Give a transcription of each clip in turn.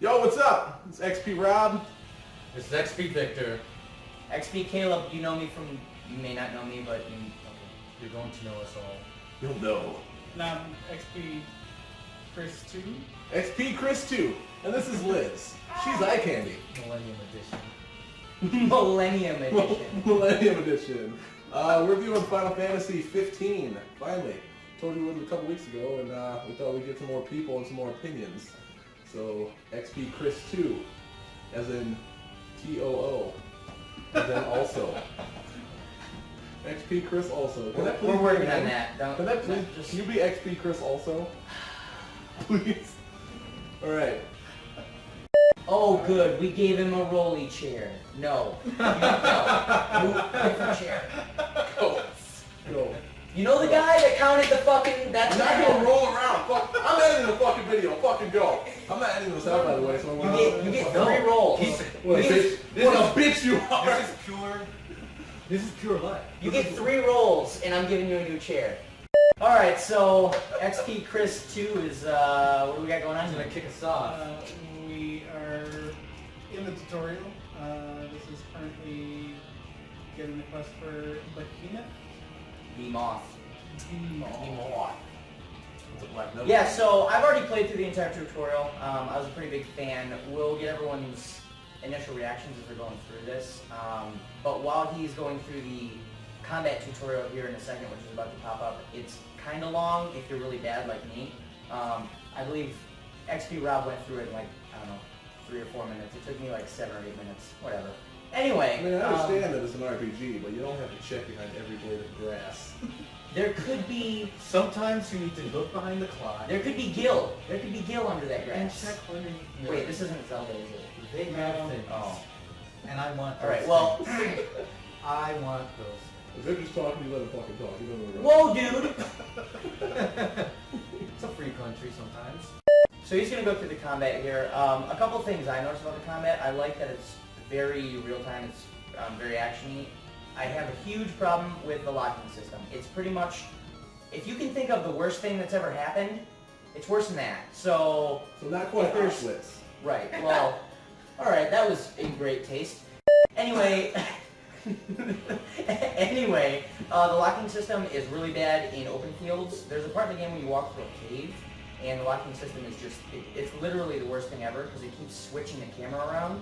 Yo, what's up? It's XP Rob. This is XP Victor. XP Caleb, you know me from, you may not know me, but You're going to know us all. You'll know. And I'm XP Chris 2. XP Chris 2. And this is Liz. She's eye candy. Millennium Edition. Millennium Edition. Millennium Edition. We're reviewing Final Fantasy 15. Finally. Told you a couple weeks ago, and we thought we'd get some more people and some more opinions. So, XP Chris 2, as in TOO, and then also. XP Chris also. We're working on that. Can you be XP Chris also? Please. Alright. Oh, good. We gave him a rolly chair. No. No. Different chair. Go. You know the guy that counted the fucking... That's I'm not gonna roll around. Fuck. I'm editing the fucking video. Fucking go. I'm not editing this out, by the way, so You get 3 rolls. What a bitch you are. This is pure life. You get 3 rolls, and I'm giving you a new chair. Alright, so XP Chris 2 is, what do we got going on? He's gonna kick us off. We are in the tutorial. This is currently getting the quest for Behemoth. Behemoth. It's a black note. Yeah, so I've already played through the entire tutorial. I was a pretty big fan. We'll get everyone's initial reactions as we're going through this. But while he's going through the combat tutorial here in a second, which is about to pop up, it's kind of long if you're really bad like me. I believe XP Rob went through it in like, I don't know, 3 or 4 minutes. It took me like 7 or 8 minutes, whatever. Anyway. I mean, I understand that it's an RPG, but you don't have to check behind every blade of grass. There could be... Sometimes you need to look behind the clock. There could be Gil. There could be Gil under that And grass. check underneath. Wait, this isn't Zelda, is it? They have things. Oh. And I want those. Alright, well... things. I want those. If they're just talking, you let them fucking talk. You don't know Whoa, dude! It's a free country sometimes. So he's going to go through the combat here. A couple things I noticed about the combat. I like that it's very real-time. It's very action-y. I have a huge problem with the locking system. It's pretty much... If you can think of the worst thing that's ever happened, it's worse than that. So not quite there's... Auschwitz. Right, well... Alright, that was in great taste. Anyway... the locking system is really bad in open fields. There's a part in the game where you walk through a cave, and the locking system is just, it's literally the worst thing ever because it keeps switching the camera around.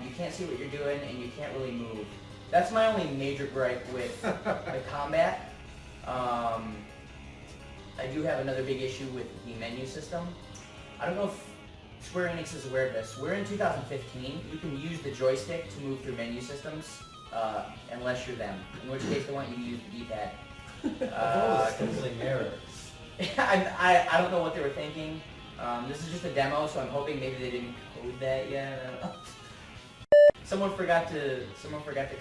You can't see what you're doing, and you can't really move. That's my only major gripe with the combat. I do have another big issue with the menu system. I don't know if Square Enix is aware of this. We're in 2015. You can use the joystick to move through menu systems, unless you're them, in which case they want you to use the D-pad. All the sibling errors. I don't know what they were thinking. This is just a demo, so I'm hoping maybe they didn't code that yet. I don't know. Someone forgot to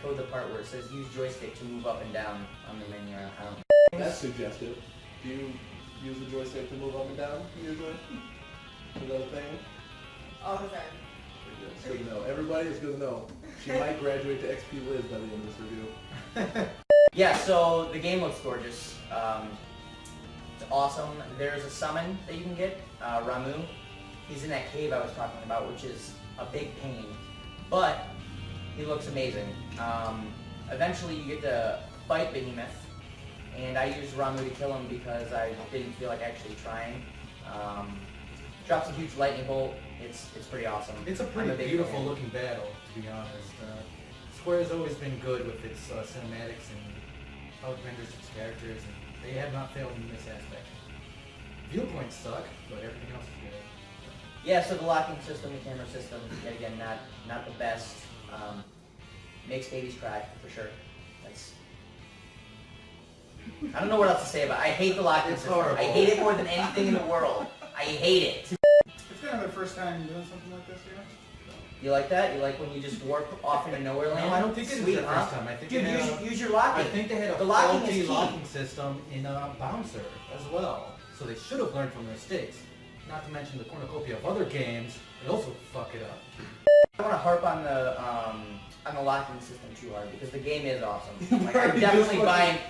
code the part where it says use joystick to move up and down on the menu. I don't know. That's suggestive. Do you use the joystick to move up and down usually? Is that a thing? All the time. It's good to know. Everybody is good to know. She might graduate to XP Liz by the end of this review. Yeah, so the game looks gorgeous. It's awesome. There's a summon that you can get, Ramu. He's in that cave I was talking about, which is a big pain. But he looks amazing. Eventually you get to fight Behemoth, and I used Ramu to kill him because I didn't feel like actually trying. Drops a huge lightning bolt. It's pretty awesome. It's a pretty beautiful looking battle, to be honest. Square's always been good with its cinematics and how it renders its characters, and they have not failed in this aspect. Viewpoints suck, but everything else is good. Yeah, so the locking system, the camera system, yet again, not the best. Makes babies cry, for sure. That's... I don't know what else to say about it. I hate the locking system. Horrible. I hate it more than anything in the world. I hate it. It's kind of the first time doing something like this here. You like that? You like when you just warp off into nowhere land? No, I don't think it is Sweet, the huh? first time. I think Dude, they had use your locking. I think they had a The locking is faulty key. locking system in Bouncer as well. So they should have learned from their mistakes. Not to mention the cornucopia of other games that also fuck it up. I want to harp on the locking system too hard because the game is awesome. Like, Right,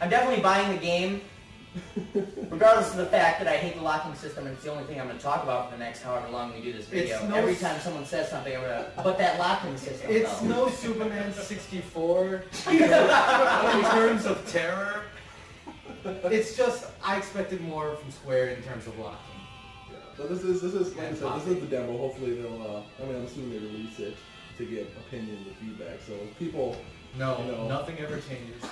I'm definitely buying the game Regardless of the fact that I hate the locking system, and it's the only thing I'm going to talk about for the next however long we do this video. Every time someone says something, I'm going to... But that locking system, It's though. no Superman 64 in terms of terror. It's just, I expected more from Square in terms of locking. Yeah. So this is like I said, this is the demo. Hopefully they'll. I'm assuming they release it to get opinions and feedback. So if people. No, you know, nothing ever changes.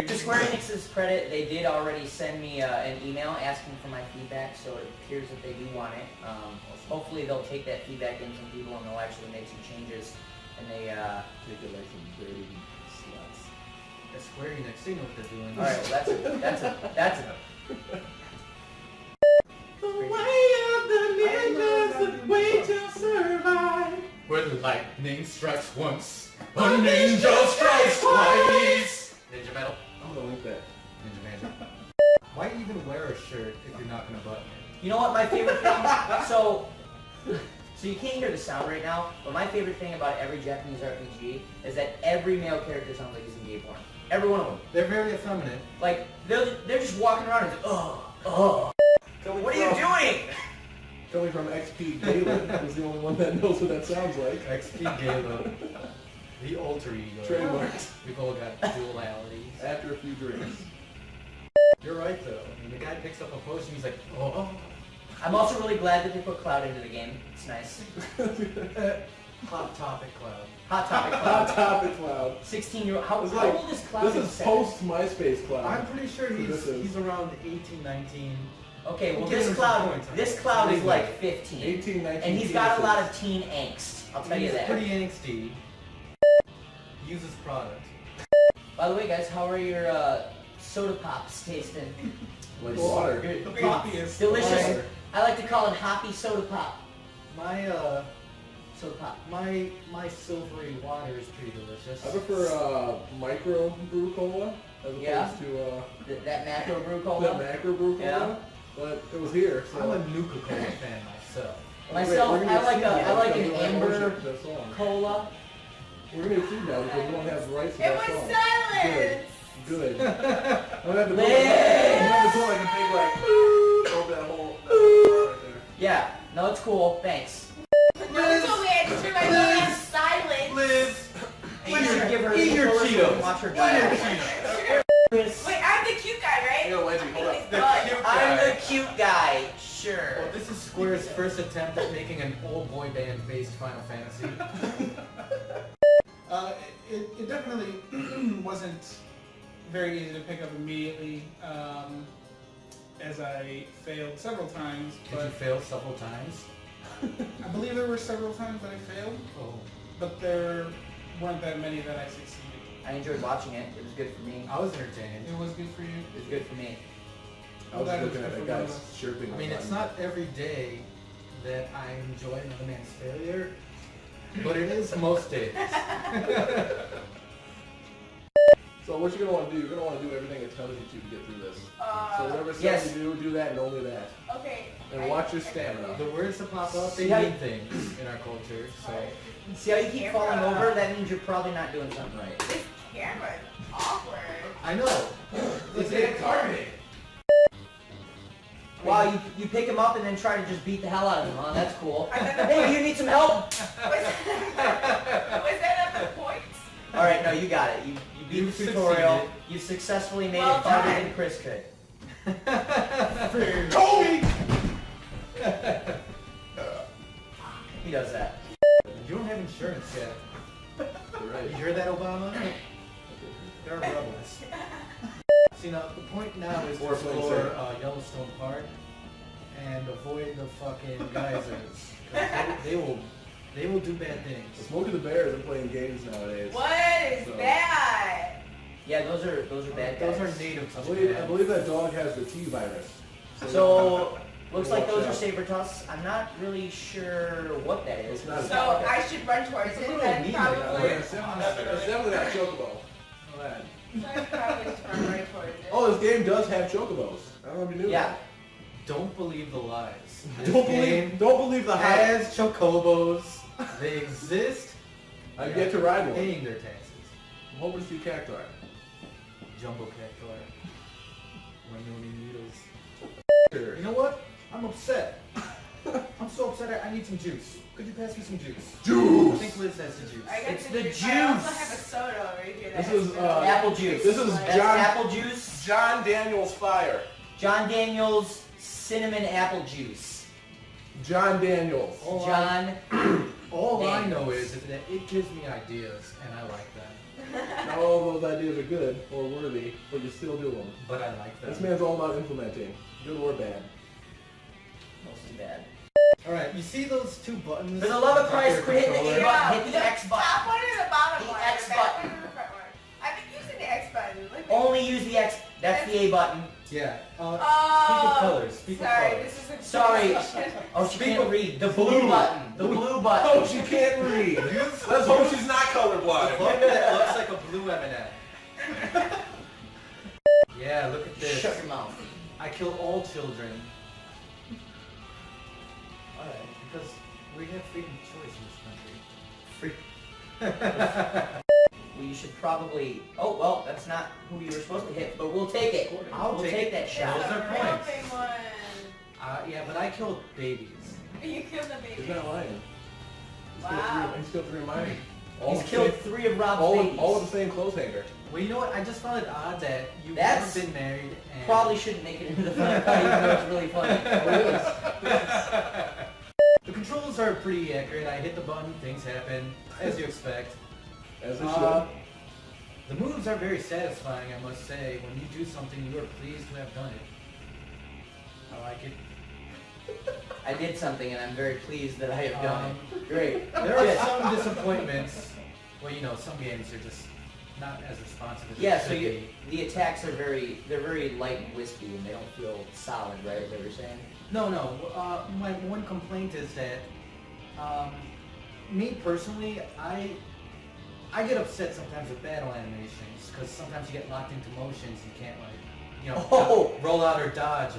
To Square Enix's credit, they did already send me an email asking for my feedback, so it appears that they do want it. Hopefully they'll take that feedback in from people and they'll actually make some changes. And they take it like some dirty sluts. At Square Enix, they know what they're doing. all right, well that's a The way of the ninjas, the way to survive. Where the lightning strikes once, a ninja strikes twice. Ninja metal. I'm gonna link that. Ninja magic. Why even wear a shirt if you're not gonna button it? You know what my favorite thing? So you can't hear the sound right now, but my favorite thing about every Japanese RPG is that every male character sounds like he's in gay porn. Every one of them. They're very effeminate. Like, they're just walking around and what are you doing? Coming from XP Galen, who's the only one that knows what that sounds like. XP Gala. The alter ego. Trademarks. We've all got dualities. After a few drinks. You're right though. When the guy picks up a potion, he's like, oh. I'm also really glad that they put Cloud into the game. It's nice. Hot topic cloud. Hot topic Hot Cloud. topic Cloud. 16-year-old. How It's old like- is Cloud? This is post MySpace Cloud. I'm pretty sure So this is- he's around 18, 19. Okay, well We'll give him some this points. Cloud is like 15. 18, 19, And he's got a lot of teen angst. I'll tell you He's that. pretty angsty. Uses product. By the way, guys, how are your soda pops tasting? like water. Good. The poppiest. Delicious. Water. I like to call it hoppy soda pop. My Soda pop. my silvery water is pretty delicious. I prefer micro brew cola as opposed Yeah. to That macro brew the cola. macro brew cola. Yeah. But it was here. So. I'm a Nuka-Cola fan myself. Myself, We're gonna I like get sued I like now an because we don't have amber ownership to that song. cola. We're gonna get sued now because we don't have rights to It that was song. silence. Good. I'm gonna have to put like a big like over that whole right there. Yeah. No, it's cool. Thanks. No, it's only I had to turn my phone on silent. Liz, You should give her eat your controller so we Cheetos. can watch her Eat your die. Cheetos. Wait, I'm the cute guy, right? Hey, Leggy, hold up. He's The good. cute I'm guy. the cute guy. Sure. Well, this is Square's first attempt at making an old boy band based Final Fantasy. It definitely wasn't very easy to pick up immediately, as I failed several times. Did you But fail several times? I believe there were several times that I failed, Oh. but there weren't that many that I succeeded. I enjoyed watching it. It was good for me. I was entertained. It was good for you. It was good for me. I was That is looking at good that for guy's one chirping. I mean, it's not every day that I enjoy another man's failure, but it is most days. So what you're gonna want to do? You're gonna want to do everything it tells you to get through this. So whatever it says yes. you do that and only that. Okay. And watch your stamina. The words that pop up, they See how mean things in our culture, so... See how you keep falling over? That means you're probably not doing something right. This camera is awkward. I know! It's incarnate! Wow, you pick him up and then try to just beat the hell out of him, huh? That's cool. I got the Hey, you need some help? Was that at the point? Alright, no, you got it. You beat You've the tutorial. succeeded. You successfully made Well it farther done. than Chris could. Kobe! He does that. You don't have insurance yet. You're right. You hear that, Obama? They're rebels. See, now, the point now is to Or plain explore sight. Yellowstone Park and avoid the fucking geysers. 'Cause they will do bad So things. Smokey the Bear isn't playing games nowadays. What is So- that? Yeah, those are bad guys. Those are native I to believe Japan. that dog has the T virus. So, looks like Watch those are out. saber tufts. I'm not really sure what that is. It's not a So I should run towards It's a it. little Then mean, Yeah, probably. it's definitely not Chocobo. Know that. I probably should run right towards it. Oh, this game does have Chocobos. I don't know if you knew Yeah. Don't believe the lies. that. This Don't game believe the hype. has chocobos. They exist. I've yet to ride one. Paying their taxes. I'm hoping to see Cactuar. Jumbo cactuar. upset. I'm so upset. I need some juice. Could you pass me some juice? I Juice! think Liz has the juice. I got It's some the juice. I also juice. have a soda over here. This that is, has soda. Apple juice. This is That's John- apple juice. John Daniels Fire. John Daniels cinnamon apple juice. John Daniels. John. All I Daniels. know is that it gives me ideas, and I like them. Not all of those ideas are good or worthy, but you still do them. But I like them. This man's all about implementing, good or bad. Mostly bad. All right, you see those two buttons? For the love of Christ, quit hitting the Controller? A button. Hit the X Top button. one or the bottom The one? X The back button. one or the front one? I've been using the X button. Look at Only use the X. That's the A button. Yeah. Oh, Speak of colors. Speak of sorry, colors. this is a Sorry. Oh, she can't read. The blue button. The blue button. Oh, she can't read. Let's hope she's not colorblind. Look that looks like a blue M&M. Yeah, look at this. Shut your mouth. I kill all children. Alright, because we have freedom of choice in this country. Well, you should probably. Oh well, that's not who you were supposed to hit, but we'll take it. I'll we'll take take it. that It's shot. Those are a real points. big one. Yeah, but I killed babies. You killed the baby. He's not lying. Wow. He's killed three of mine. He's killed 3 of Rob's all, babies. all with the same clothes hanger. Well, you know what? I just found it odd that you've That's never been married and... Probably shouldn't make it into the final cut, even though it's really funny. The controls are pretty accurate. I hit the button, things happen, as you expect. As they should. The moves are very satisfying, I must say. When you do something, you are pleased to have done it. I like it. I did something, and I'm very pleased that I have done it. Great. There are some disappointments. Well, you know, some games are just not as responsive as Yeah, they so should you, be. the attacks are they're very light and wispy, and they don't feel solid, right? Is that what you're saying? No. My one complaint is that, me personally, I get upset sometimes with battle animations because sometimes you get locked into motions you can't roll out or dodge.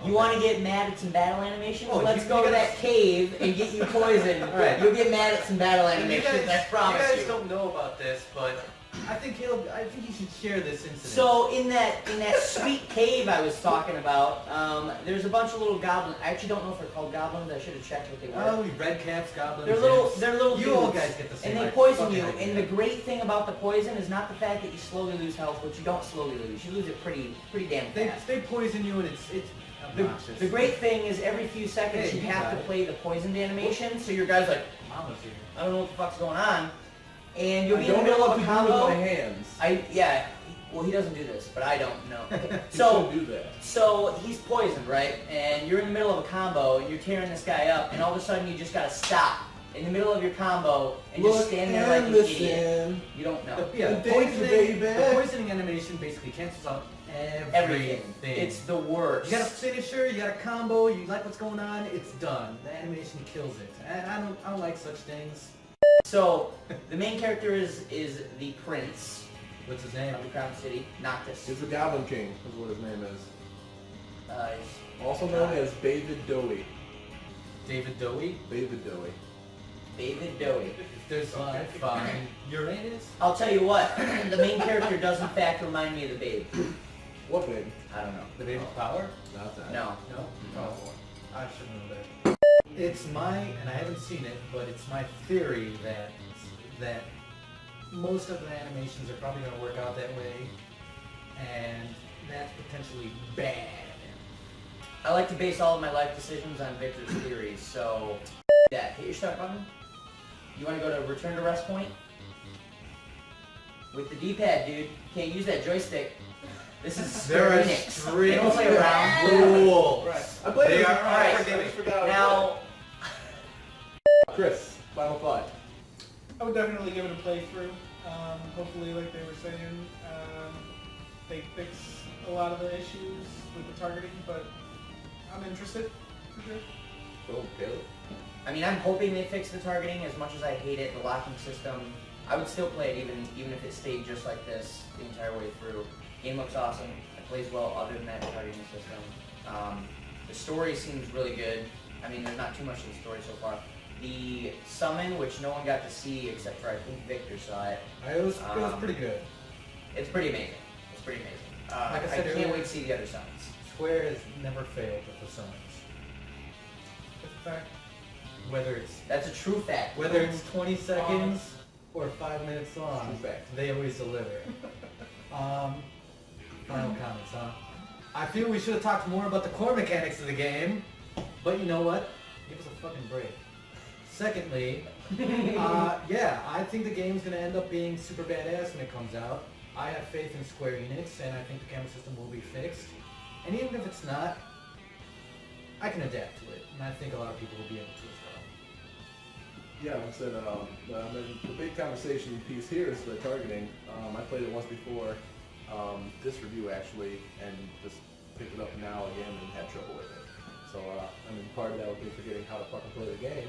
You want to get mad at some battle animations? Oh, Let's you go to guys- that cave and get you poisoned. Right. You'll get mad at some battle You animations, I promise guys you. don't know about this, but I think I think you should share this incident. So in that sweet cave I was talking about, there's a bunch of little goblins. I actually don't know if they're called goblins. I should have checked what they were. red caps, goblins. They're little You dudes, all guys get the same. and they like, poison fucking you. idea. And the great thing about the poison is not the fact that you slowly lose health, which you don't slowly lose. You lose it pretty damn fast. They poison you and it's obnoxious. The great thing is every few seconds Hey, you you have got to it. play the poisoned animation, so your guy's like, Mama's here. I don't know what the fuck's going on, and you'll I be in the don't middle know of what a to do with my combo. hands. Well, he doesn't do this, but I don't know. He So, should do that. so he's poisoned, right? And you're in the middle of a combo, and you're tearing this guy up, and all of a sudden you just gotta stop in the middle of your combo and just stand there like an idiot. You don't know. Yeah, And thank you, baby. the poisoning animation basically cancels out Everything. everything. It's the worst. You got a finisher, you got a combo, you like what's going on, it's done. The animation kills it. And I don't like such things. So, the main character is the prince What's his name? of the Crown City, Noctis. He's the Goblin King, is what his name is. He's Also known as David Dowie. David Dowie. David Dowie. David Dowie. If there's life, fine. Uranus? I'll tell you what, the main character does in fact remind me of the Babe. What babe? I don't know. The Babe of Power? Not that. No. No? Oh, I should know that. It's my, and I haven't seen it, but it's my theory that most of the animations are probably going to work out that way, and that's potentially bad. I like to base all of my life decisions on Victor's theories, so hit your start button. You want to go to return to rest point? With the D-pad, dude. Can't use that joystick. This is There are Square Enix. They don't play around. rules. Right. I played They it. are alright. I forgot. Now, Chris, final thought. I would definitely give it a playthrough. Hopefully, like they were saying, they fix a lot of the issues with the targeting, but I'm interested. For sure. Oh, Caleb. I mean, I'm hoping they fix the targeting as much as I hate it, the locking system. I would still play it even if it stayed just like this the entire way through. Game looks awesome. It plays well other than that targeting system. The story seems really good. I mean, there's not too much of the story so far. The summon, which no one got to see except for I think Victor saw it. It was pretty good. It's pretty amazing. It's pretty amazing. Like I I said can't earlier- wait to see the other summons. Square has never failed with the summons. It's a fact. Whether it's That's a true fact. 20 seconds or 5 minutes long, True fact. they always deliver. Final comments, huh? I feel we should have talked more about the core mechanics of the game, but you know what? Give us a fucking break. Secondly, yeah, I think the game's going to end up being super badass when it comes out. I have faith in Square Enix, and I think the camera system will be fixed. And even if it's not, I can adapt to it, and I think a lot of people will be able to as well. Yeah, like I said, the big conversation piece here is the targeting. I played it once before, this review actually, and just picked it up now again and had trouble with it. So, I mean, part of that would be forgetting how to fucking play the game.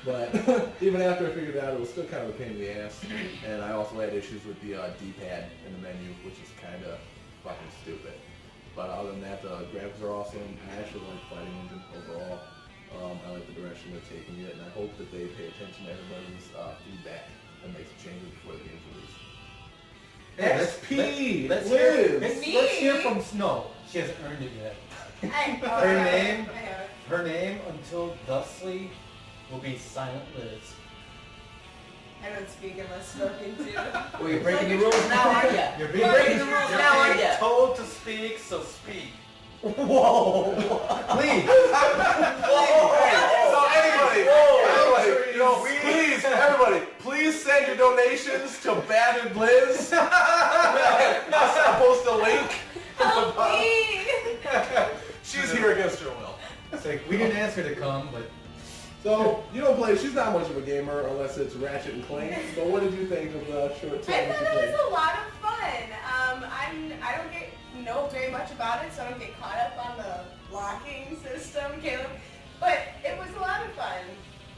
But even after I figured it out, it was still kind of a pain in the ass. And I also had issues with the D-pad in the menu, which is kind of fucking stupid. But other than that, the graphics are awesome. I actually like the fighting engine overall. I like the direction they're taking it, and I hope that they pay attention to everybody's feedback and make some changes before the game's released. XP! Let's Liz! hear from Snow. She hasn't earned it yet. Her name until thusly will be Silent Liz. I don't speak unless spoken to. Well, you're breaking the rules now, aren't you? You're breaking the rules now, aren't you? told to speak, so speak. Whoa! Please. So anybody, you know, please, everybody, please send your donations to Bad and Liz. I'll post a link. Help me! She's here against her will. It's like, we didn't ask her to come, but So, you don't play, she's not much of a gamer unless it's Ratchet and Clank, but what did you think of the short time I that you thought it played? was a lot of fun. I don't know very much about it, so I don't get caught up on the blocking system, Caleb. But it was a lot of fun.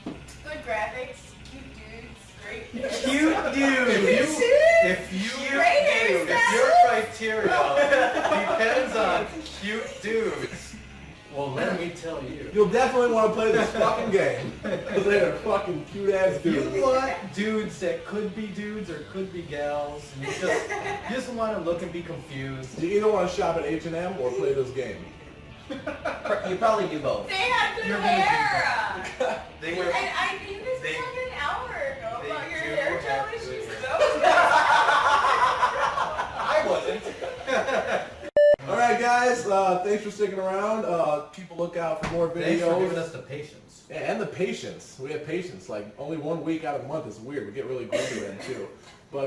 Good graphics, cute dudes, great. cute dude. If your criteria depends on cute dudes, well, let me tell you. You'll definitely want to play this fucking game, because they're fucking cute ass You dudes. want dudes that could be dudes or could be gals, and you just want to look and be confused. You either want to shop at H&M or play this game. You probably do both. They had good You're hair. They And I knew this they- like an hour ago they about your do hair have gel issues. good So good. I wasn't. Alright guys, thanks for sticking around. Keep a lookout for more videos. Thanks for giving us the patience. Yeah, and the patience. We have patience. Like, only 1 week out of the month is weird. We get really glued to it, too. But,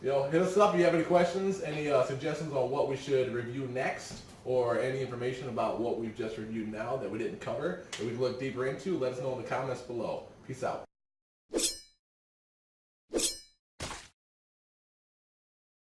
you know, hit us up if you have any questions, any suggestions on what we should review next, or any information about what we've just reviewed now that we didn't cover, that we can look deeper into. Let us know in the comments below. Peace out.